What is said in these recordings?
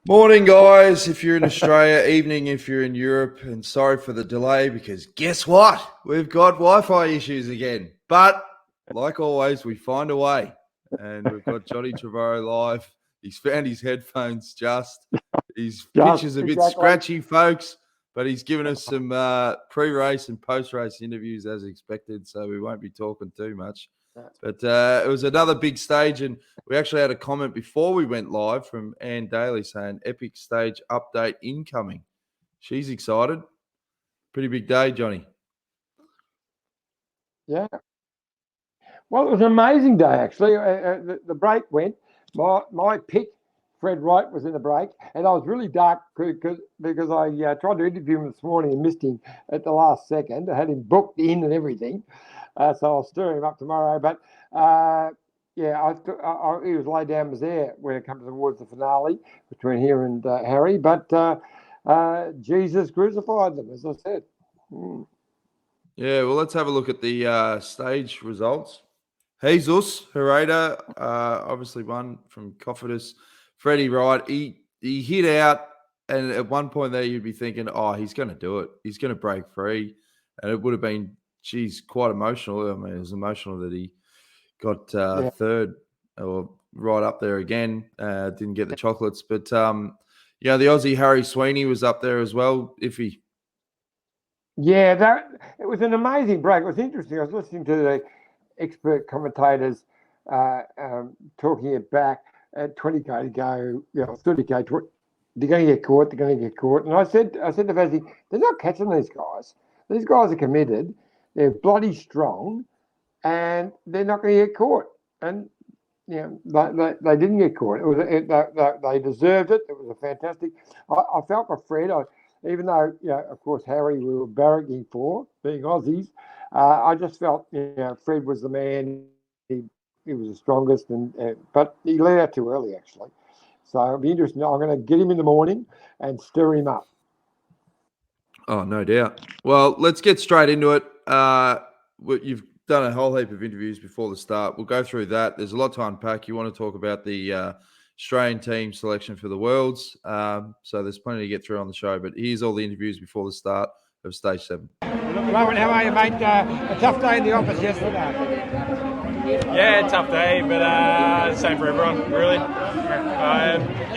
Morning, guys, if you're in Australia, evening if you're in Europe, and sorry for the delay because guess what? We've got Wi-Fi issues again. But like always, we find a way. And we've got Johnny Trevorrow live. He's found his headphones just. His picture's a bit scratchy, folks, but he's given us some pre-race and post-race interviews as expected, so we won't be talking too much. But it was another big stage, and we actually had a comment before we went live from Anne Daly saying epic stage update incoming. She's excited. Pretty big day, Johnny. Yeah. Well, it was an amazing day, actually. The break went. My pick, Fred Wright, was in the break, and I was really dark because I tried to interview him this morning and missed him at the last second. I had him booked in and everything. So I'll stir him up tomorrow. But he was laid down was there when it comes towards the finale between here and Harry. But Jesus crucified them, as I said. Yeah, well, let's have a look at the stage results. Jesus Herrera obviously won from Cofidis. Freddie Wright, he hit out, and at one point there you'd be thinking, oh, he's going to do it. He's going to break free. And it would have been, quite emotional. I mean, it was emotional that he got third or right up there again. Didn't get the chocolates. But, the Aussie Harry Sweeney was up there as well, iffy. Yeah, it was an amazing break. It was interesting. I was listening to the expert commentators talking it back at 20k to go, 30k. They're going to get caught. They're going to get caught. And I said to Vazzy, they're not catching these guys. These guys are committed. They're bloody strong, and they're not going to get caught. And they didn't get caught. They deserved it. It was a fantastic. I felt for Fred. Even though, of course, Harry we were barracking for, being Aussies, I just felt, Fred was the man. He was the strongest, but he let out too early, actually. So it'll be interesting. I'm going to get him in the morning and stir him up. Oh, no doubt. Well, let's get straight into it. You've done a whole heap of interviews before the start. We'll go through that. There's a lot to unpack. You want to talk about the Australian team selection for the Worlds. So there's plenty to get through on the show. But here's all the interviews before the start of Stage 7. Rowan, how are you, mate? A tough day in the office yesterday. Yeah, tough day, but same for everyone, really.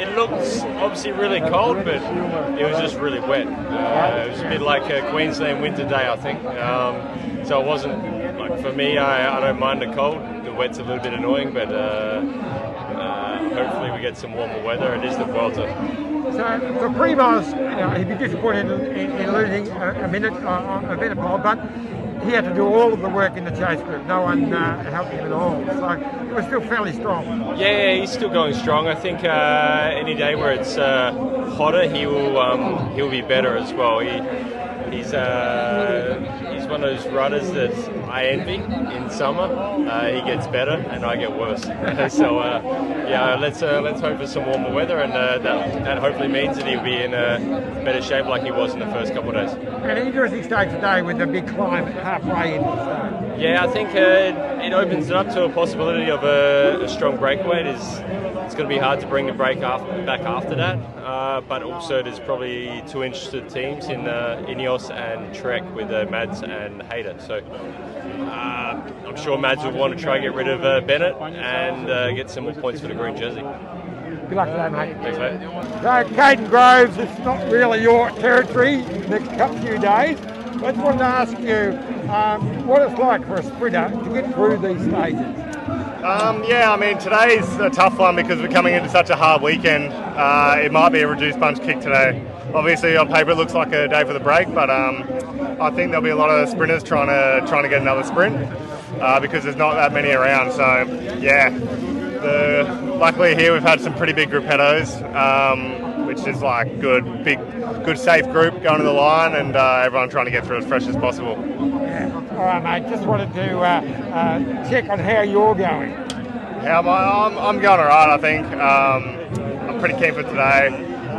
It looks obviously really cold, but it was just really wet. It was a bit like a Queensland winter day, I think. So it wasn't, for me, I don't mind the cold. The wet's a little bit annoying, but hopefully we get some warmer weather. It is the Vuelta. So for Primoz, he'd be disappointed in losing a minute pole, but he had to do all of the work in the chase group. No one helped him at all. So he was still fairly strong. Yeah, he's still going strong. I think any day where it's hotter, he'll be better as well. He's one of those runners that I envy in summer. He gets better and I get worse. So let's hope for some warmer weather, and that hopefully means that he'll be in better shape like he was in the first couple of days. An interesting stage today with the big climb halfway into the stage. Yeah, I think it opens it up to a possibility of a strong breakaway. It's going to be hard to bring the break back after that, but also there's probably two interested teams in Ineos and Trek with Mads and Hayter. So I'm sure Mads will want to try to get rid of Bennett and get some more points for the green jersey. Good luck to that, mate. Thanks, mate. So, Caden Groves, it's not really your territory the next few days. I just wanted to ask you what it's like for a sprinter to get through these stages. Today's a tough one because we're coming into such a hard weekend. It might be a reduced bunch kick today. Obviously, on paper, it looks like a day for the break, but I think there'll be a lot of sprinters trying to get another sprint because there's not that many around. So, luckily here we've had some pretty big gruppettos, which is like good safe group going to the line, and everyone trying to get through as fresh as possible. Yeah. All right, mate. Just wanted to check on how you're going. How am I? I'm going all right, I think. I'm pretty keen for today.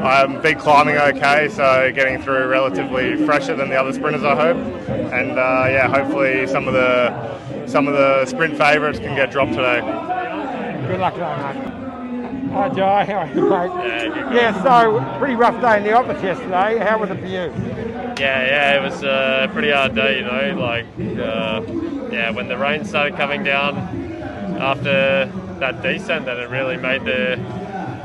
I'm big climbing okay, so getting through relatively fresher than the other sprinters, I hope. And hopefully some of the sprint favourites can get dropped today. Good luck to that, mate. Hi, Jai. How are you, mate? Yeah, so pretty rough day in the office yesterday. How was it for you? Yeah, it was a pretty hard day, you know. When the rain started coming down after that descent, then it really made the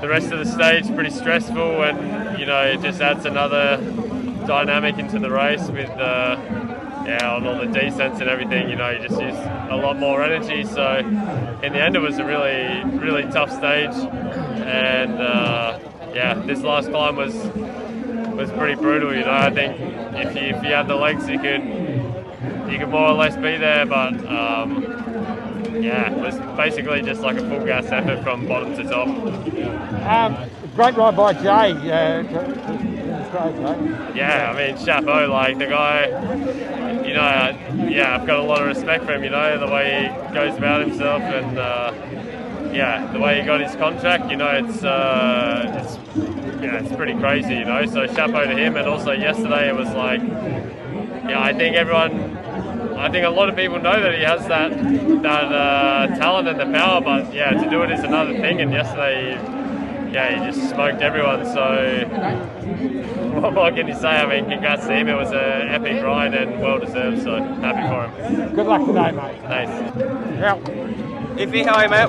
rest of the stage pretty stressful, and it just adds another dynamic into the race with on all the descents and everything. You just use a lot more energy. So in the end, it was a really, really tough stage, and this last climb was pretty brutal. I think if you had the legs, you could more or less be there, but it was basically just like a full gas effort from bottom to top. Great ride by Jay. Yeah, I mean, chapeau, like the guy, I've got a lot of respect for him, the way he goes about himself, and the way he got his contract, it's pretty crazy, so chapeau to him. And also yesterday it was like, I think a lot of people know that he has that talent and the power, but to do it is another thing. And yesterday, he just smoked everyone. So what more can you say? I mean, congrats to him. It was an epic ride and well deserved. So happy for him. Good luck today, mate. Thanks. Yeah. Iffy, how are you, mate?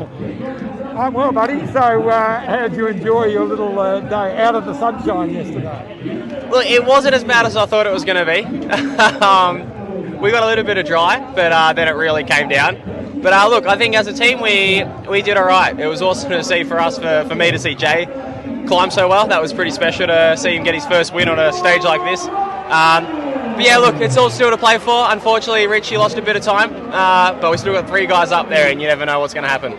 Well, buddy. So, how did you enjoy your little day out of the sunshine yesterday? Look, it wasn't as bad as I thought it was going to be. We got a little bit of dry, but then it really came down. But look, I think as a team we did all right. It was awesome to see for us, for me to see Jay climb so well. That was pretty special to see him get his first win on a stage like this. But yeah, look, it's all still to play for. Unfortunately, Richie lost a bit of time, but we still got 3 guys up there, and you never know what's going to happen.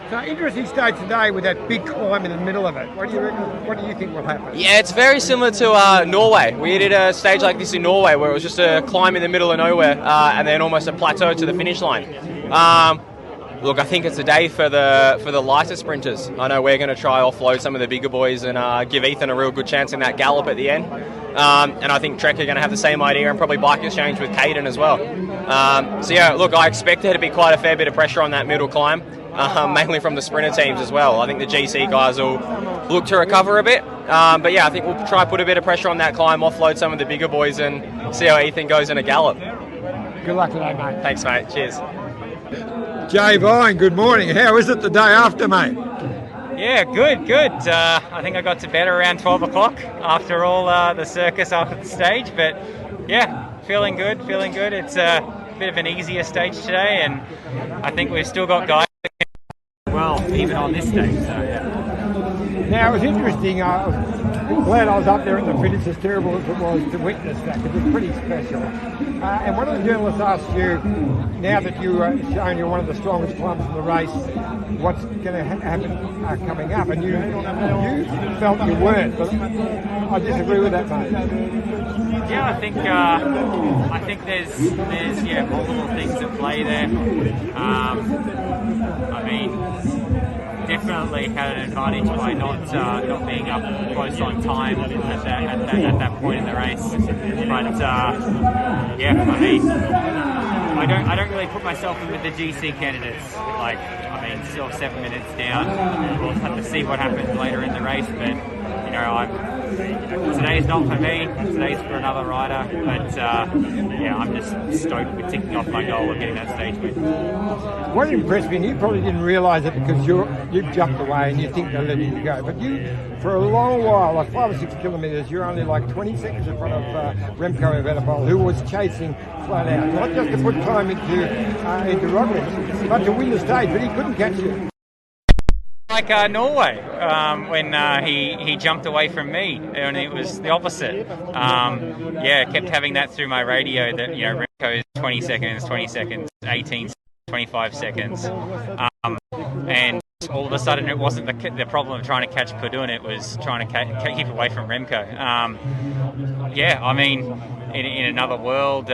So interesting stage today with that big climb in the middle of it. What do you reckon? What do you think will happen? Yeah, it's very similar to Norway. We did a stage like this in Norway where it was just a climb in the middle of nowhere and then almost a plateau to the finish line. Look, I think it's a day for the lighter sprinters. I know we're going to try offload some of the bigger boys and give Ethan a real good chance in that gallop at the end. And I think Trek are going to have the same idea and probably bike exchange with Caden as well. Look, I expect there to be quite a fair bit of pressure on that middle climb. Mainly from the sprinter teams as well. I think the GC guys will look to recover a bit. But I think we'll try to put a bit of pressure on that climb, offload some of the bigger boys and see how Ethan goes in a gallop. Good luck today, mate. Thanks, mate. Cheers. Jay Vine, good morning. How is it the day after, mate? Yeah, good. I think I got to bed around 12 o'clock after all the circus after the stage. But feeling good. It's a bit of an easier stage today, and I think we've still got guys well, even on this stage. So, Now, it was interesting. I'm glad I was up there at the finish, as terrible as it was to witness that, because it's pretty special. And one of the journalists asked you, now that you are showing you're one of the strongest climbers in the race, what's going to happen coming up? And you felt you weren't, but I disagree with that, mate. Yeah, I think there's multiple things at play there. I mean, definitely had an advantage by not being up close on time at that point in the race. But I mean, I don't really put myself in with the GC candidates. Still 7 minutes down. We'll have to see what happens later in the race, but today's not for me. Today's for another rider. But I'm just stoked with ticking off my goal of getting that stage win. What impressed me, and you probably didn't realise it because you've jumped away and you think they're letting you go, but you, for a long while, like 5 or 6 kilometres, you're only like 20 seconds in front of Remco Evenepoel, who was chasing flat out. Not just to put time into Roglic, but to win the stage, but he couldn't catch you. Like Norway, when he jumped away from me, and it was the opposite. Kept having that through my radio that Remco is 20 seconds, 18, 25 seconds, and all of a sudden it wasn't the problem of trying to catch Padun, it was trying to keep away from Remco. I mean, in another world,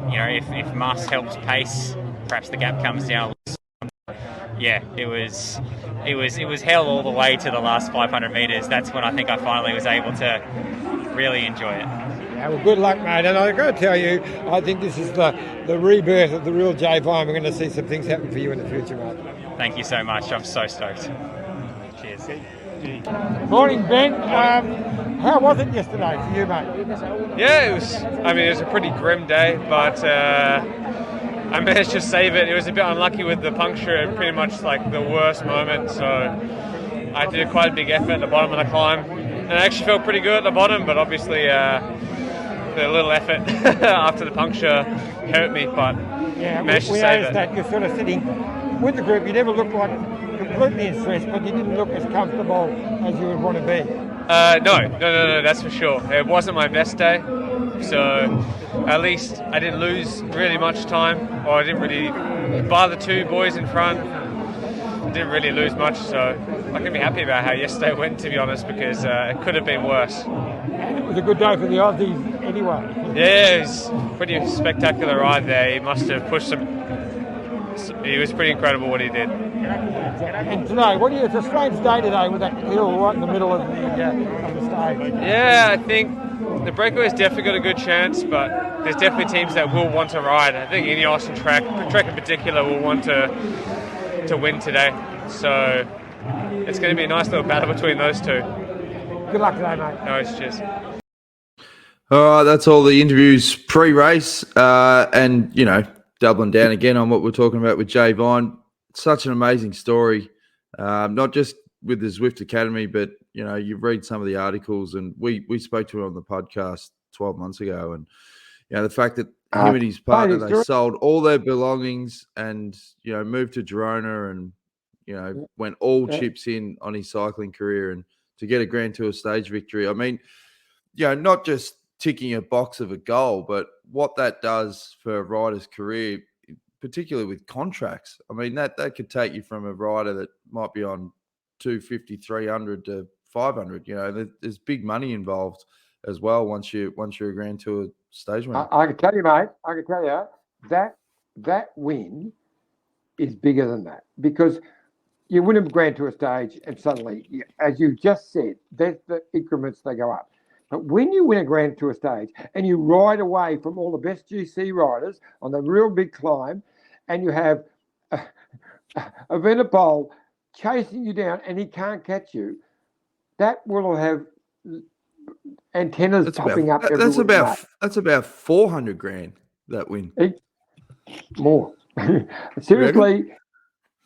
if Mas helps pace, perhaps the gap comes down. It was hell all the way to the last 500 metres. That's when I think I finally was able to really enjoy it. Yeah, well, good luck, mate. And I've got to tell you, I think this is the rebirth of the real Jay Vine. We're going to see some things happen for you in the future, mate. Thank you so much. I'm so stoked. Cheers. Morning, Ben. How was it yesterday for you, mate? Yeah, it was a pretty grim day, but I managed to save it. It was a bit unlucky with the puncture at pretty much like the worst moment, so I did quite a big effort at the bottom of the climb, and I actually felt pretty good at the bottom, but obviously the little effort after the puncture hurt me, but managed to we save noticed it. that you're sort of sitting with the group. You never looked like completely in stress, but you didn't look as comfortable as you would want to be. No, that's for sure. It wasn't my best day, so at least I didn't lose really much time, or I didn't really, bar the two boys in front, I didn't really lose much, so I can be happy about how yesterday went, to be honest, because it could have been worse. And it was a good day for the Aussies anyway. Yeah, it was a pretty spectacular ride there. He must have pushed some. It was pretty incredible what he did. And today, it's a strange day today with that hill right in the middle of the stage. Yeah, I think the Breakaway's definitely got a good chance, but there's definitely teams that will want to ride. I think Ineos and Trek in particular, will want to win today. So it's going to be a nice little battle between those two. Good luck today, mate. No, it's cheers. All right, that's all the interviews pre-race, and doubling down again on what we're talking about with Jay Vine. Such an amazing story, not just with the Zwift Academy, but you read some of the articles, and we spoke to him on the podcast 12 months ago, and the fact that him and his partner, they sold all their belongings and moved to Girona, and went all chips in on his cycling career, and to get a Grand Tour stage victory. I mean, not just ticking a box of a goal, but what that does for a rider's career, particularly with contracts. I mean, that could take you from a rider that might be on 250, 300 to 500. There's big money involved as well once you're a Grand Tour stage winner. I can tell you, mate. That win is bigger than that, because you win a Grand Tour stage and suddenly, as you just said, there's the increments, they go up. But when you win a Grand Tour stage and you ride away from all the best GC riders on the real big climb, and you have a Evenepoel chasing you down and he can't catch you, that will have antennas popping up everywhere. That's about 400 grand, that win. More. Seriously.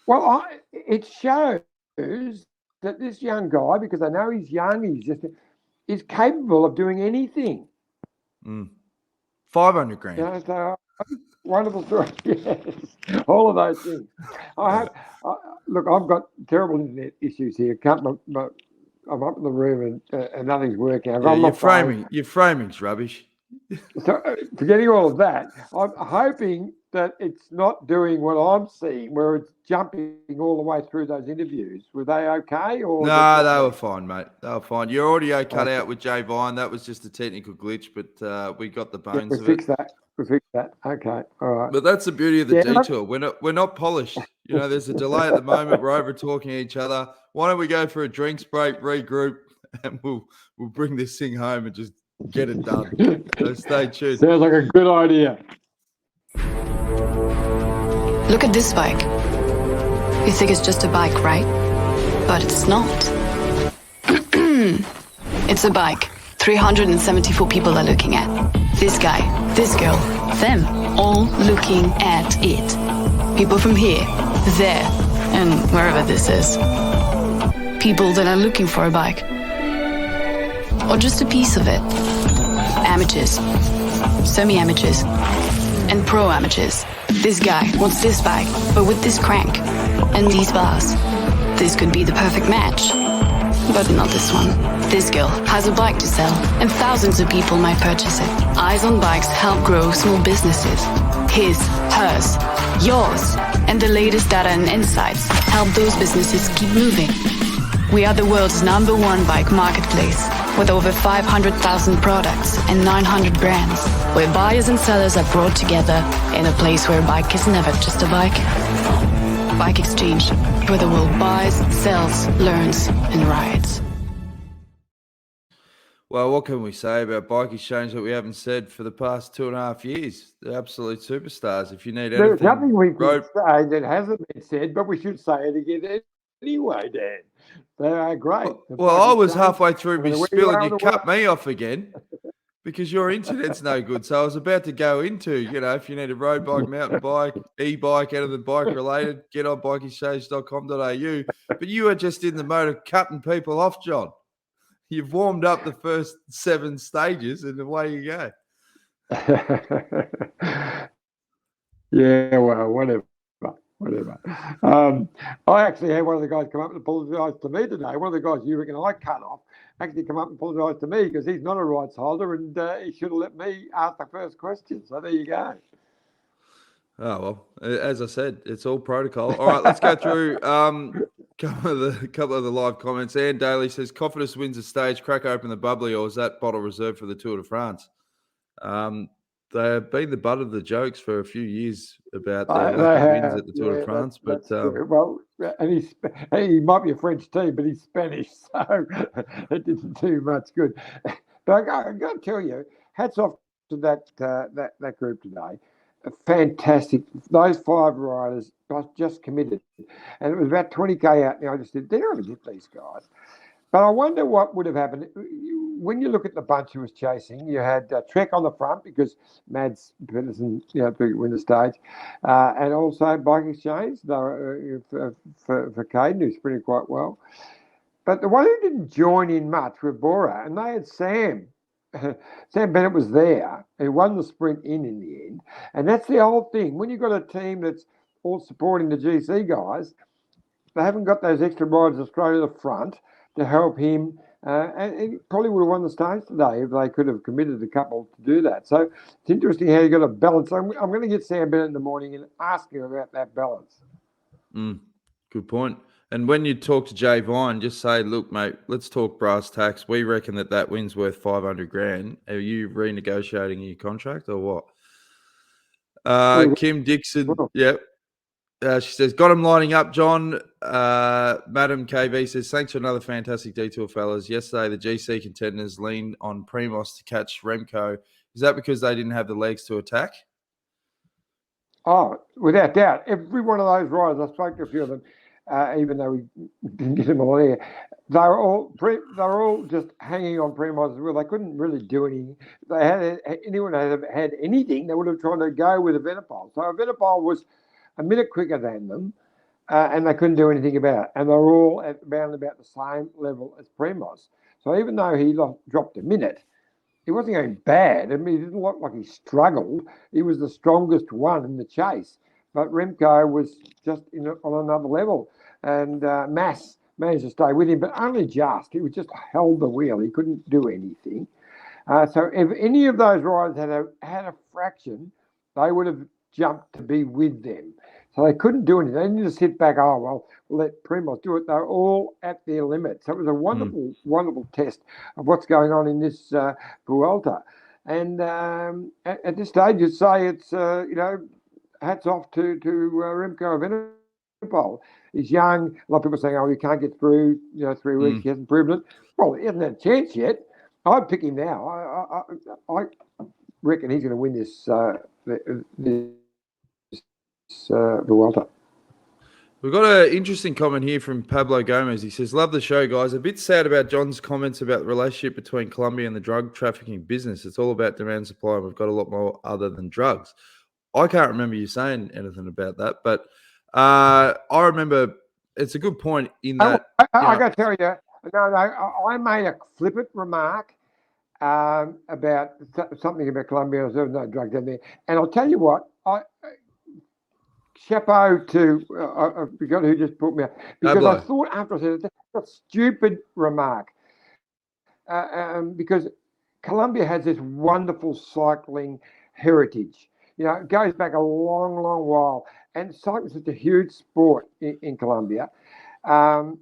Well, it shows that this young guy, because I know he's young, is capable of doing anything. 500 grand. So, wonderful story. Yes, all of those things. Look, I've got terrible internet issues here. I'm up in the room and nothing's working. Your framing's rubbish. So, forgetting all of that, I'm hoping that it's not doing what I'm seeing, where it's jumping all the way through those interviews. Were they okay? Or no, they were fine, mate. They were fine. Your audio cut out with Jay Vine. That was just a technical glitch, but we got the bones of it. We fixed that. Okay, all right. But that's the beauty of the detour. We're not polished. There's a delay at the moment. We're over talking each other. Why don't we go for a drinks break, regroup, and we'll bring this thing home and just get it done. So stay tuned. Sounds like a good idea. Look at this bike. You think it's just a bike, right? But it's not. It's a bike 374 people are looking at. This guy, this girl, them, all looking at it. People from here, there, and wherever this is. People that are looking for a bike. Or just a piece of it. Amateurs, semi-amateurs, and pro-amateurs. This guy wants this bike, but with this crank and these bars. This could be the perfect match. But not this one. This girl has a bike to sell, and thousands of people might purchase it. Eyes on Bikes help grow small businesses. His, hers, yours, and the latest data and insights help those businesses keep moving. We are the world's #1 bike marketplace, with over 500,000 products and 900 brands, where buyers and sellers are brought together in a place where a bike is never just a bike. Bike Exchange, where the world buys, sells, learns, and rides. Well, what can we say about Bike Exchange that we haven't said for the past 2.5 years? They're absolute superstars. If you need anything, there's nothing we can say that hasn't been said, but we should say it again anyway, Dan. They are great. Well, I was halfway through I my mean, where spill you and are you on the cut me off again because your internet's no good. So I was about to go into, if you need a road bike, mountain bike, e-bike, anything bike related, get on bikeexchange.com.au. But you were just in the mode of cutting people off, John. You've warmed up the first 7 stages and away you go. Yeah, well, whatever. I actually had one of the guys come up and apologise to me today. One of the guys you reckon I cut off actually come up and apologise to me because he's not a rights holder and he should have let me ask the first question. So there you go. Oh, well, as I said, it's all protocol. All right, let's go through couple of the live comments. Anne Daly says, confidence wins the stage, crack open the bubbly, or is that bottle reserved for the Tour de France? They've been the butt of the jokes for a few years about their lack of wins at the Tour de France. But well, and he might be a French team, but he's Spanish, so it didn't do much good. But I got to tell you, hats off to that group today. Fantastic. Those 5 riders just committed, and it was about 20k out. Now I just said, they're going to get these guys. But I wonder what would have happened. When you look at the bunch who was chasing, you had Trek on the front because Mads Pedersen, win the stage, and also Bike Exchange for Caden, who sprinted quite well. But the one who didn't join in much were Bora, and they had Sam. Sam Bennett was there. He won the sprint in the end. And that's the whole thing. When you've got a team that's all supporting the GC guys, they haven't got those extra riders straight to the front to help him. And he probably would have won the stage today if they could have committed a couple to do that. So it's interesting how you got to balance. I'm going to get Sam Bennett in the morning and ask him about that balance. Good point. And when you talk to Jay Vine, just say, look, mate, let's talk brass tacks. We reckon that win's worth 500 grand. Are you renegotiating your contract or what? Kim Dixon, yep. She says, got him lining up, John. Madam KV says, thanks for another fantastic detour, fellas. Yesterday, the GC contenders leaned on Primoz to catch Remco. Is that because they didn't have the legs to attack? Oh, without doubt. Every one of those riders, I spoke to a few of them, even though we didn't get them all there, they were all just hanging on Primoz as well. They couldn't really do anything. Anyone had anything, they would have tried to go with Evenepoel. So Evenepoel was a minute quicker than them, and they couldn't do anything about it. And they were all at around about the same level as Primoz. So even though he dropped a minute, he wasn't going bad. I mean, he didn't look like he struggled. He was the strongest one in the chase. But Remco was just on another level. And Mass managed to stay with him, but only just. He was just held the wheel. He couldn't do anything. So if any of those riders had a fraction, they would have jumped to be with them. So they couldn't do anything. They didn't just sit back, we'll let Primoz do it. They were all at their limit. So it was a wonderful, wonderful test of what's going on in this Vuelta. And at this stage, you'd say it's, hats off to Remco Evenepoel. He's young. A lot of people saying, he can't get through, 3 weeks. He hasn't proven it. Well, he hasn't had a chance yet. I'd pick him now. I reckon he's going to win this Vuelta. We've got an interesting comment here from Pablo Gomez. He says, love the show, guys. A bit sad about John's comments about the relationship between Colombia and the drug trafficking business. It's all about demand and supply, and we've got a lot more other than drugs. I can't remember you saying anything about that, but I remember it's a good point in that. I got to tell you, I made a flippant remark about something about Colombia. There's no drugs in there. And I'll tell you what, chapeau to I forgot who just put me out, because I thought after I said it, that's a stupid remark, because Colombia has this wonderful cycling heritage. It goes back a long, long while, and cycling is such a huge sport in Colombia, and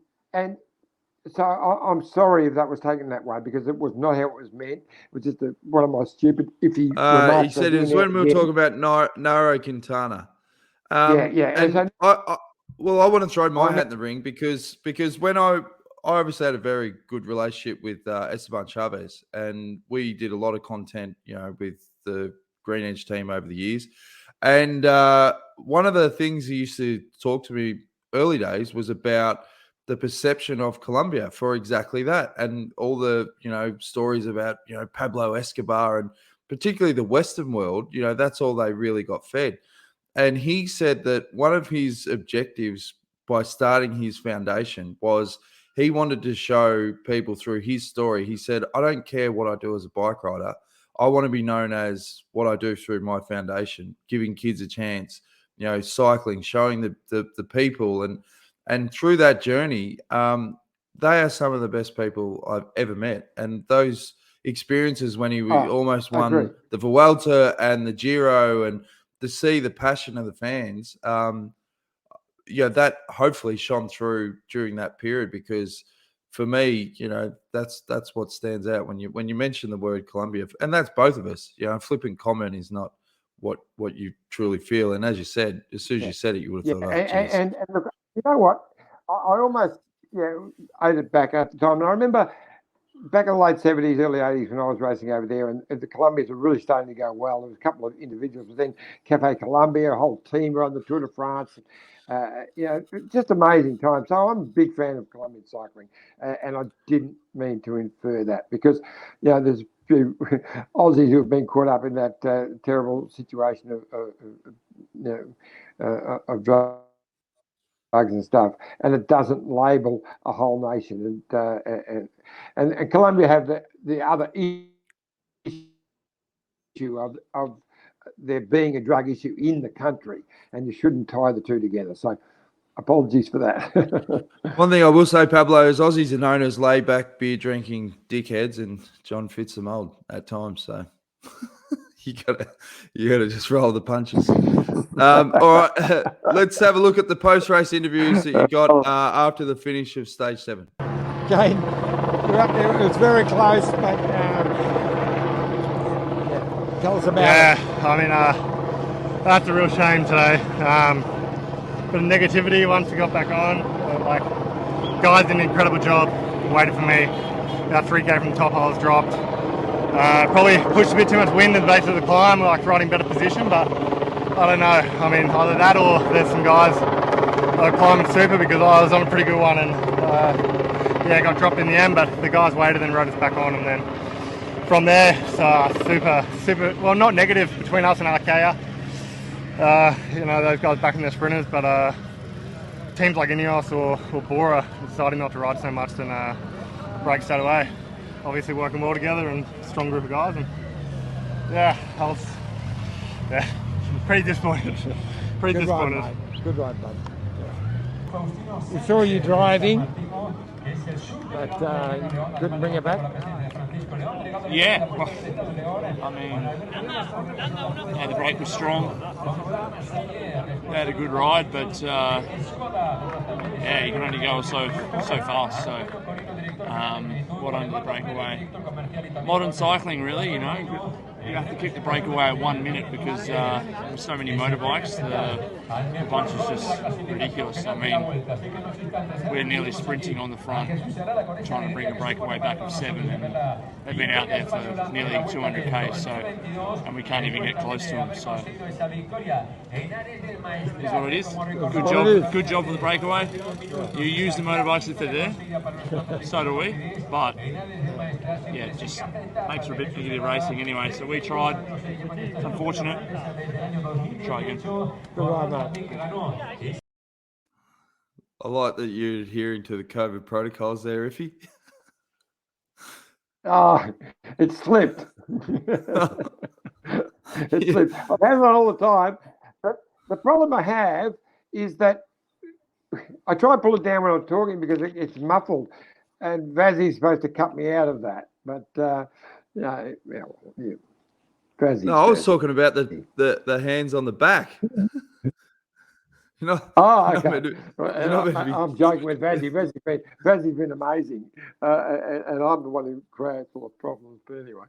so I'm sorry if that was taken that way, because it was not how it was meant. It was just one of my stupid iffy remarks. He said it was when we were talking about Nairo Quintana. And I want to throw my hat in the ring because when I obviously had a very good relationship with Esteban Chavez, and we did a lot of content, with the Green Edge team over the years. And one of the things he used to talk to me early days was about the perception of Colombia for exactly that. And all the, stories about, Pablo Escobar and particularly the Western world, that's all they really got fed. And he said that one of his objectives by starting his foundation was he wanted to show people through his story. He said, I don't care what I do as a bike rider. I want to be known as what I do through my foundation, giving kids a chance, cycling, showing the people. And through that journey, they are some of the best people I've ever met. And those experiences when he almost won the Vuelta and the Giro, and to see the passion of the fans, that hopefully shone through during that period. Because for me, that's what stands out when you mention the word Colombia, and that's both of us. Flippant comment is not what you truly feel. And as you said, as soon as you said it, you would have thought, and look, you know what? I almost ate it back at the time. And I remember back in the late 70s, early 80s, when I was racing over there, and the Colombians were really starting to go well. There was a couple of individuals, but then Cafe Colombia, a whole team were on the Tour de France. Just amazing time. So I'm a big fan of Colombian cycling, and I didn't mean to infer that, because there's a few Aussies who have been caught up in that terrible situation of drugs and stuff, and it doesn't label a whole nation. And Colombia have the other issue of there being a drug issue in the country, and you shouldn't tie the two together. So apologies for that. One thing I will say, Pablo, is Aussies are known as laid-back, beer-drinking dickheads, and John fits the mold at times. So you gotta just roll the punches. All right, let's have a look at the post-race interviews that you got after the finish of Stage 7. Jane, you're up there. It was very close, but tell us about it. I mean, that's a real shame today. Bit of negativity once we got back on. Guys did an incredible job, waited for me. About 3K from the top, I was dropped. Probably pushed a bit too much wind in the base of the climb, riding better position, but I don't know. I mean, either that or there's some guys climbing super, because I was on a pretty good one and got dropped in the end, but the guys waited and rode us back on, and then from there, super, well, not negative between us and Arkea. Those guys backing their sprinters, but teams like Ineos or Bora deciding not to ride so much than break straight away. Obviously working well together and strong group of guys, and I was pretty disappointed. Pretty disappointed. Good ride, bud. We saw you driving, but you couldn't bring it back. Yeah, well, I mean, the brake was strong. We had a good ride, but you can only go so fast. So, what under the breakaway? Modern cycling, really. You have to keep the breakaway at 1 minute, because there's so many motorbikes. The bunch is just ridiculous. I mean, we're nearly sprinting on the front, trying to bring the breakaway back of 7, and they've been out there for nearly 200k. So, and we can't even get close to them. So, is what it is. Good job. Good job for the breakaway. You use the motorbikes if they're there. So do we. But it just makes for a bit negative racing anyway. So we tried. It's unfortunate. Try again. Good ride, mate. I like that you're adhering to the COVID protocols there, Iffy. Oh, it slipped. It slipped. I've had it all the time. But the problem I have is that I try to pull it down when I'm talking, because it's muffled, and Vazzy's supposed to cut me out of that. But Vazzy. No, I was talking about the hands on the back. Okay. I'm joking with Vazzy. Vazzy's been amazing, and I'm the one who creates all the problems. But anyway.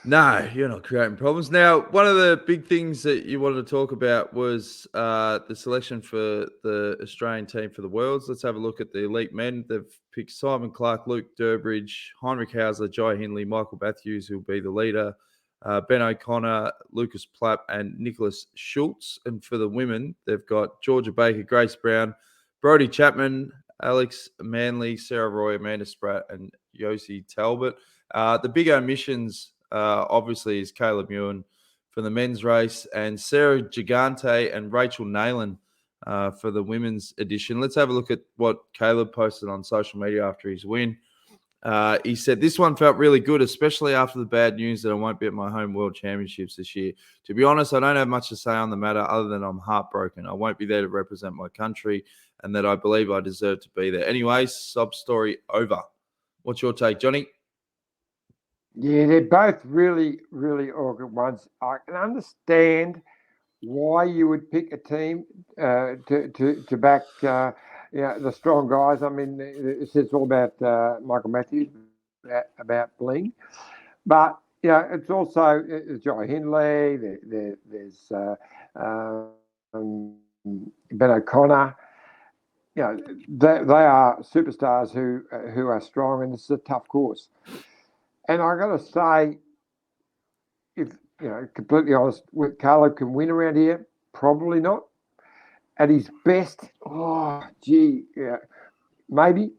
No, you're not creating problems. Now, one of the big things that you wanted to talk about was the selection for the Australian team for the Worlds. Let's have a look at the elite men. They've picked Simon Clark, Luke Durbridge, Heinrich Hausler, Jai Hindley, Michael Matthews, who'll be the leader, Ben O'Connor, Lucas Plapp, and Nicholas Schultz. And for the women, they've got Georgia Baker, Grace Brown, Brodie Chapman, Alex Manley, Sarah Roy, Amanda Spratt, and Yossi Talbot. The big omissions, obviously, is Caleb Ewan for the men's race and Sarah Gigante and Rachel Nayland for the women's edition. Let's have a look at what Caleb posted on social media after his win. He said, "This one felt really good, especially after the bad news that I won't be at my home World Championships this year. To be honest, I don't have much to say on the matter other than I'm heartbroken. I won't be there to represent my country and that I believe I deserve to be there." Anyway, sob story over. What's your take, Johnny? Yeah, they're both really, really awkward ones. I can understand why you would pick a team to back the strong guys. I mean, it's all about Michael Matthews, about Bling, but it's also Joy Hindley. There's Ben O'Connor. They are superstars who are strong, and this is a tough course. And I got to say, if completely honest, Caleb can win around here, probably not. At his best, maybe.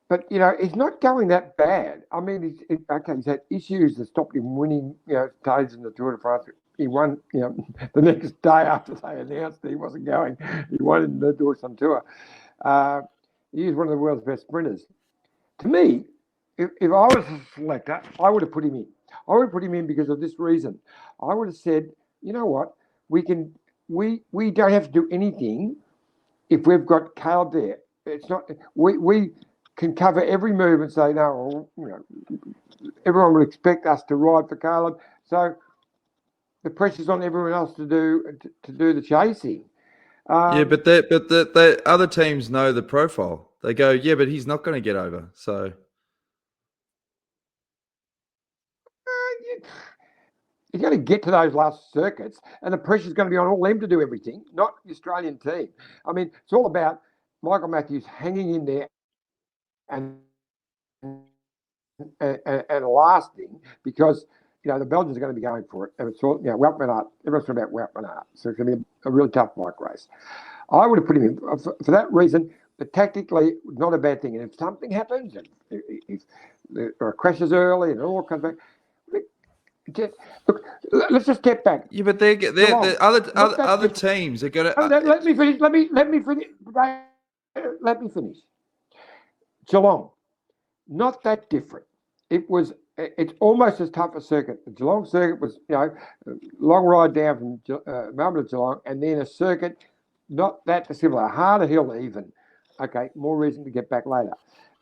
But he's not going that bad. I mean, he's had issues that stopped him winning, stages in the Tour de France. He won, the next day after they announced that he wasn't going. He won in the Dorsum Tour. He's one of the world's best sprinters. To me, if I was a selector, I would have put him in. I would have put him in because of this reason. I would have said, you know what, we don't have to do anything if we've got Caleb there. It's not we can cover every move and say no. Everyone would expect us to ride for Caleb, so the pressure's on everyone else to do the chasing. But the other teams know the profile. They go, yeah, but he's not going to get over. So he's going to get to those last circuits, and the pressure's going to be on all them to do everything, not the Australian team. I mean, it's all about Michael Matthews hanging in there and lasting, because the Belgians are going to be going for it, and it's all Wout van Aert. Everyone's talking about Wout van Aert, so it's going to be a really tough bike race. I would have put him in for that reason. But tactically, not a bad thing. And if something happens, if there are crashes early and it all comes back. Look, let's just step back. Yeah, but they're other teams are going to. Let me finish. Let me finish. Geelong, not that different. It's almost as tough a circuit. The Geelong circuit was, long ride down from Melbourne to Geelong, and then a circuit not that dissimilar, harder hill even. Okay, more reason to get back later.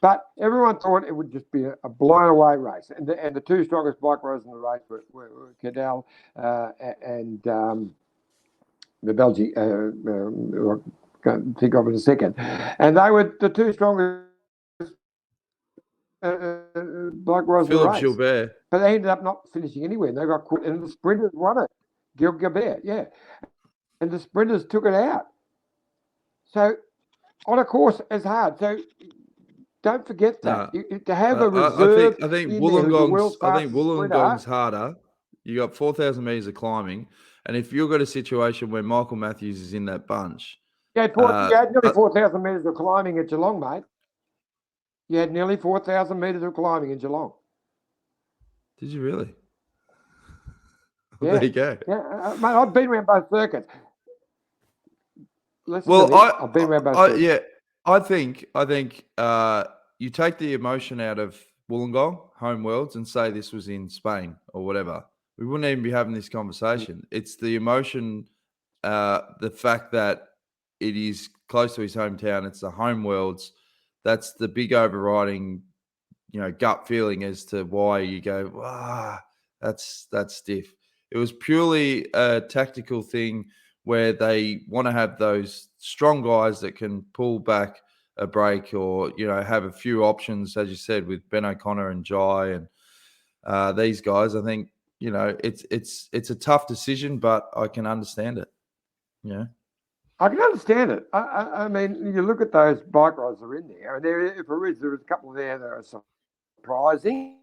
But everyone thought it would just be a blown-away race. And the two strongest bike riders in the race were Cadel and the Belgian, I can't think of it in a second. And they were the two strongest bike riders in the race. Gilbert. But they ended up not finishing anywhere. They got caught, and the sprinters won it. Gilbert, yeah. And the sprinters took it out. So on a course as hard. So don't forget that. To have a reserve. I think Wollongong's harder. You got 4,000 metres of climbing. And if you've got a situation where Michael Matthews is in that bunch. You had nearly 4,000 metres of climbing at Geelong, mate. You had nearly 4,000 metres of climbing in Geelong. Did you really? Yeah. There you go. Yeah, mate, I've been around both circuits. I've been around both circuits. Yeah, I think you take the emotion out of Wollongong, home worlds, and say this was in Spain or whatever. We wouldn't even be having this conversation. It's the emotion, the fact that it is close to his hometown. It's the home worlds. That's the big overriding, gut feeling as to why you go, that's stiff. It was purely a tactical thing where they want to have those strong guys that can pull back a break or, have a few options, as you said, with Ben O'Connor and Jai and these guys. I think, it's a tough decision, but I can understand it. Yeah. I can understand it. I mean, you look at those bike riders that are in there, and there was a couple there that are surprising.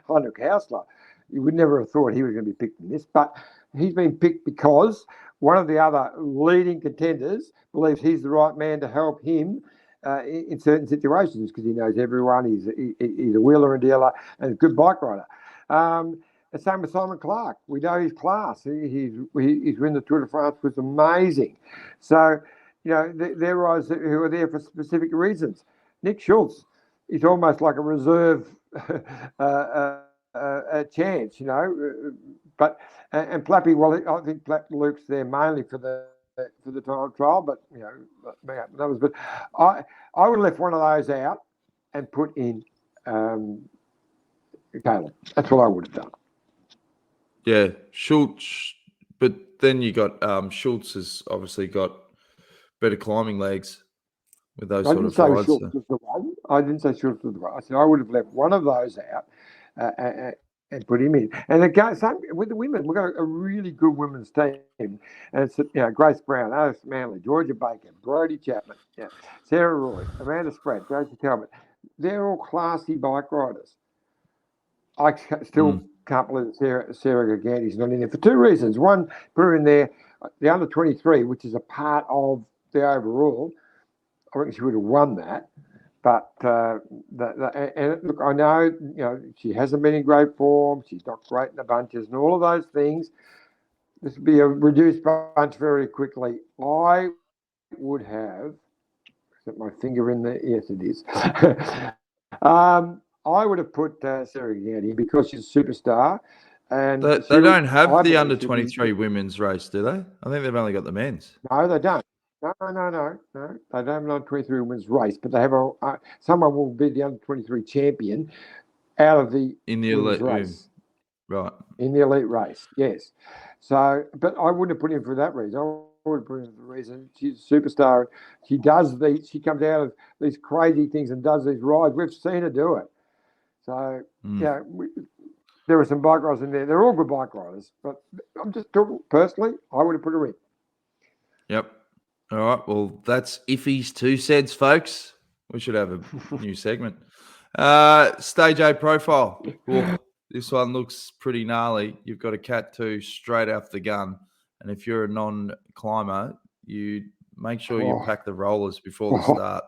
Heinrich Hausler, you would never have thought he was going to be picked in this, but he's been picked because one of the other leading contenders believes he's the right man to help him in certain situations because he knows everyone. He's a wheeler and dealer and a good bike rider. The same with Simon Clark. We know his class. He's win the Tour de France was amazing. So, there are riders who are there for specific reasons. Nick Schultz is almost like a reserve a chance, But and Plappy, well, I think Luke's there mainly for the time trial, but numbers. But I would have left one of those out and put in Caleb. That's what I would have done. Yeah, Schultz, but then you got Schultz has obviously got better climbing legs with those sort of rides. Schultz was the one. I didn't say Schultz was the one. I said I would have left one of those out and put him in. And again, same with the women. We've got a really good women's team, and it's Grace Brown, Alice Manley, Georgia Baker, Brodie Chapman, Sarah Roy, Amanda Spratt, Josie Talbot. They're all classy bike riders. I still can't believe that Sarah Gaganti's not in there for two reasons. One, put her in there, the under 23, which is a part of the overall. I reckon she would have won that. But and look, I know she hasn't been in great form. She's not great in the bunches and all of those things. This would be a reduced bunch very quickly. I would have put my finger in the yes, it is. I would have put Sarah Gaganti because she's a superstar. And they don't have the under 23 women's race, do they? I think they've only got the men's. No, they don't. No. They don't have an under 23 women's race, but they have someone will be the under 23 champion out of the elite race. Right. In the elite race, yes. So, but I wouldn't have put in for that reason. I would have put in for the reason she's a superstar. She comes out of these crazy things and does these rides. We've seen her do it. So, there are some bike riders in there. They're all good bike riders, but I'm just talking personally, I would have put her in. Yep. All right. Well, that's Iffy's 2 cents, folks. We should have a new segment. Stage A profile. Ooh, this one looks pretty gnarly. You've got a Cat 2 straight off the gun. And if you're a non-climber, you make sure you pack the rollers before the start.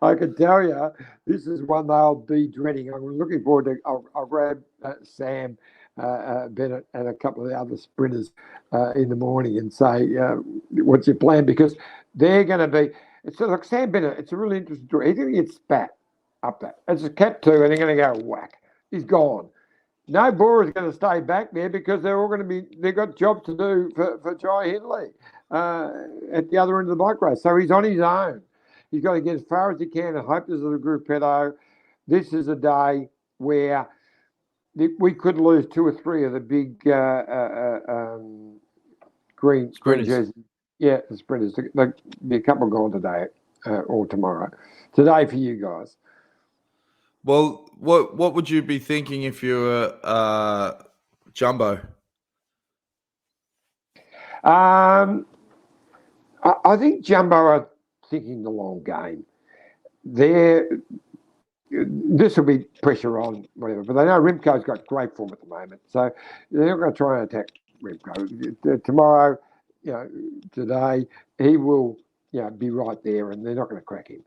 I can tell you, this is one they'll be dreading. I'm looking forward to. I'll grab Sam Bennett and a couple of the other sprinters in the morning and say, "What's your plan?" Because they're going to be. It's like Sam Bennett. It's a really interesting story. He's going to get spat up that. It's a Cat 2, and they're going to go whack. He's gone. No Boer is going to stay back there because they're all going to be. They've got jobs to do for Jai Hindley at the other end of the bike race. So he's on his own. He's got to get as far as he can and hope there's a gruppetto. This is a day where we could lose 2 or 3 of the big green jerseys. Yeah, the sprinters. There'll be a couple gone today or tomorrow. Today for you guys. Well, what would you be thinking if you were Jumbo? I think Jumbo are thinking the long game. This will be pressure on whatever, but they know Remco's got great form at the moment, so they're not going to try and attack Remco. Tomorrow, today, he will, be right there, and they're not going to crack him.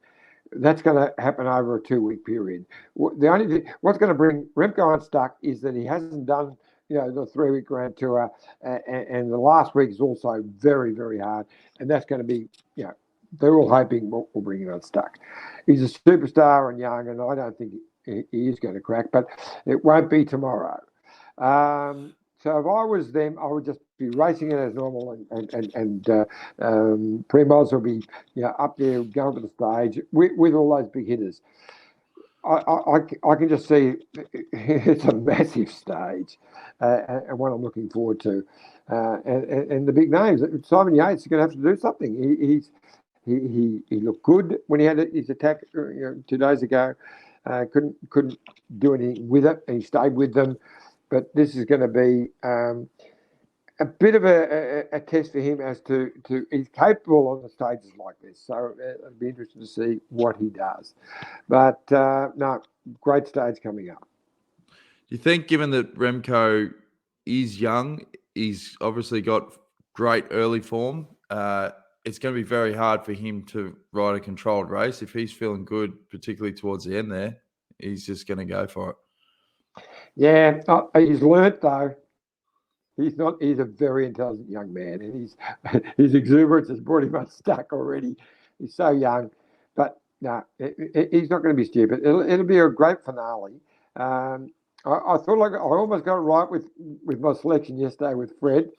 That's going to happen over a 2-week period. The only thing, what's going to bring Remco unstuck is that he hasn't done, the 3-week Grand Tour, and the last week is also very, very hard, and that's going to be, they're all hoping we'll bring him unstuck. He's a superstar and young, and I don't think he is going to crack, but it won't be tomorrow. So if I was them, I would just be racing it as normal, and Primoz will be up there going to the stage with all those big hitters. I can just see it's a massive stage, and one I'm looking forward to. And the big names, Simon Yates is going to have to do something. He looked good when he had his attack 2 days ago. Couldn't do anything with it, and he stayed with them. But this is going to be a bit of a test for him as to he's capable on the stages like this. So it'll be interesting to see what he does. But no, great stage coming up. Do you think, given that Remco is young, he's obviously got great early form. It's going to be very hard for him to ride a controlled race. If he's feeling good, particularly towards the end there, he's just going to go for it. Yeah, he's learnt though. He's a very intelligent young man, and his exuberance has brought him unstuck already. He's so young, but no, he's not going to be stupid. It'll be a great finale. I thought I almost got it right with my selection yesterday with Fred.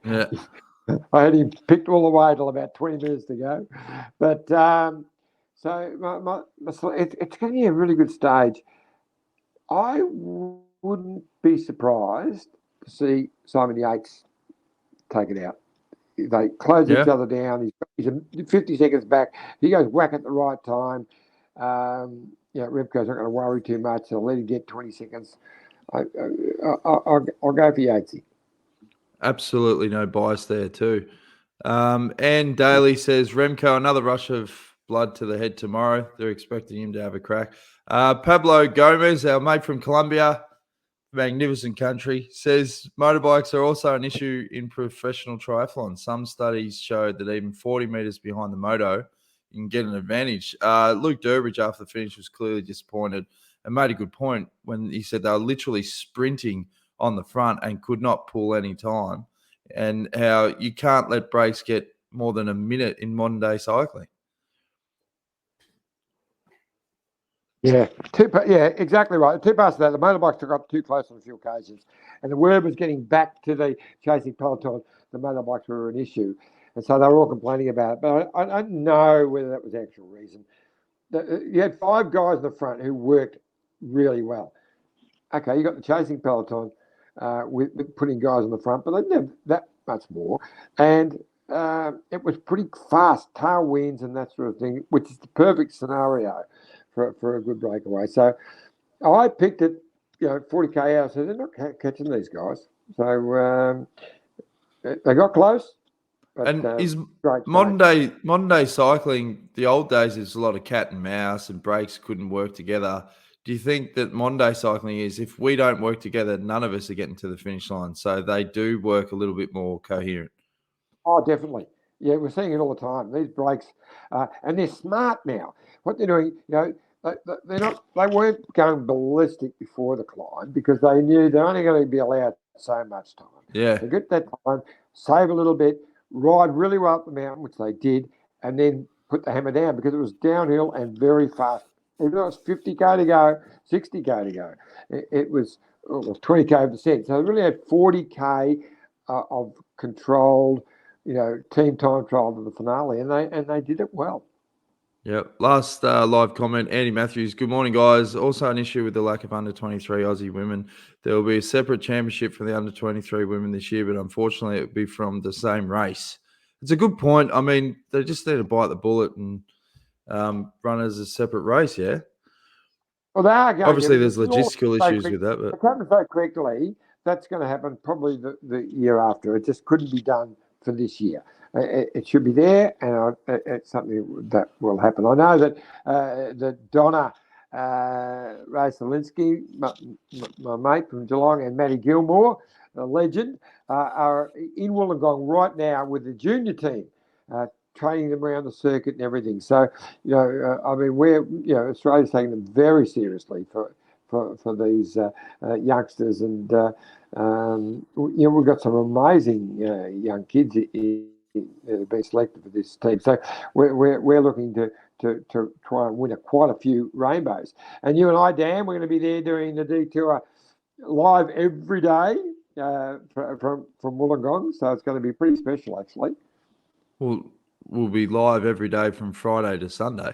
Yeah. I had him picked all the way till about 20 minutes to go. But so it's going to be a really good stage. I wouldn't be surprised to see Simon Yates take it out. They close each other down. He's 50 seconds back. He goes whack at the right time. Remco's not going to worry too much. They'll let him get 20 seconds. I'll go for Yatesy. Absolutely no bias there too. And Daly says, Remco, another rush of blood to the head tomorrow. They're expecting him to have a crack. Pablo Gomez, our mate from Colombia, magnificent country, says motorbikes are also an issue in professional triathlon. Some studies showed that even 40 metres behind the moto, you can get an advantage. Luke Durbridge, after the finish, was clearly disappointed and made a good point when he said they were literally sprinting on the front and could not pull any time, and how you can't let brakes get more than a minute in modern day cycling. Yeah, exactly right. Two parts of that. The motorbikes took up too close on a few occasions, and the word was getting back to the chasing peloton. The motorbikes were an issue, and so they were all complaining about it. But I don't know whether that was the actual reason. You had 5 guys in the front who worked really well. Okay, you got the chasing peloton with putting guys on the front, but they didn't have that much more. And it was pretty fast, tailwinds and that sort of thing, which is the perfect scenario for a good breakaway. So I picked it, 40k out. So they're not catching these guys. So they got close. But, and is modern day cycling, the old days is a lot of cat and mouse and brakes couldn't work together. Do you think that modern day cycling is, if we don't work together, none of us are getting to the finish line? So they do work a little bit more coherent. Oh, definitely. Yeah, we're seeing it all the time. These brakes, and they're smart now. What they're doing, they weren't going ballistic before the climb because they knew they're only going to be allowed so much time. Yeah. They get that time, save a little bit, ride really well up the mountain, which they did, and then put the hammer down because it was downhill and very fast. Even though it was 50k to go, 60k to go, it was 20k percent. So they really had 40k of controlled, team time trial to the finale, and they did it well. Yeah. Last live comment, Andy Matthews. Good morning, guys. Also an issue with the lack of under-23 Aussie women. There will be a separate championship for the under-23 women this year, but unfortunately it will be from the same race. It's a good point. I mean, they just need to bite the bullet and run as a separate race, yeah? Well, they are going. Obviously, there's logistical issues with that. But if it happens so quickly, that's going to happen probably the year after. It just couldn't be done for this year. It should be there, and it's something that will happen. I know that Donna Ray-Selinsky, my mate from Geelong, and Matty Gilmore, a legend, are in Wollongong right now with the junior team, training them around the circuit and everything. So, Australia's taking them very seriously for these youngsters, and we've got some amazing young kids that have been selected for this team. So we're looking to try and win quite a few rainbows. And you and I, Dan, we're going to be there doing the detour live every day from Wollongong. So it's going to be pretty special, actually. We'll be live every day from Friday to Sunday.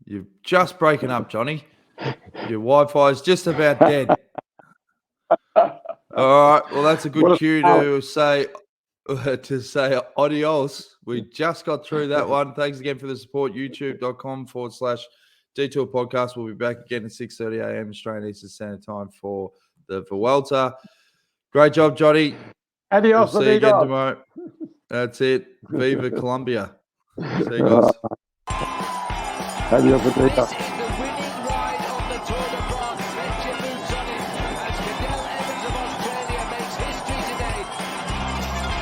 You're just breaking up, Johnny. Your Wi-Fi is just about dead. All right. Well, that's a good cue to say adios. We just got through that one. Thanks again for the support. YouTube.com/Detour Podcast. We'll be back again at 6:30 a.m. Australian Eastern Standard Time for the Vuelta. Great job, Johnny. Adios, we'll see you again tomorrow. That's it. Viva Colombia. See you guys. Adios,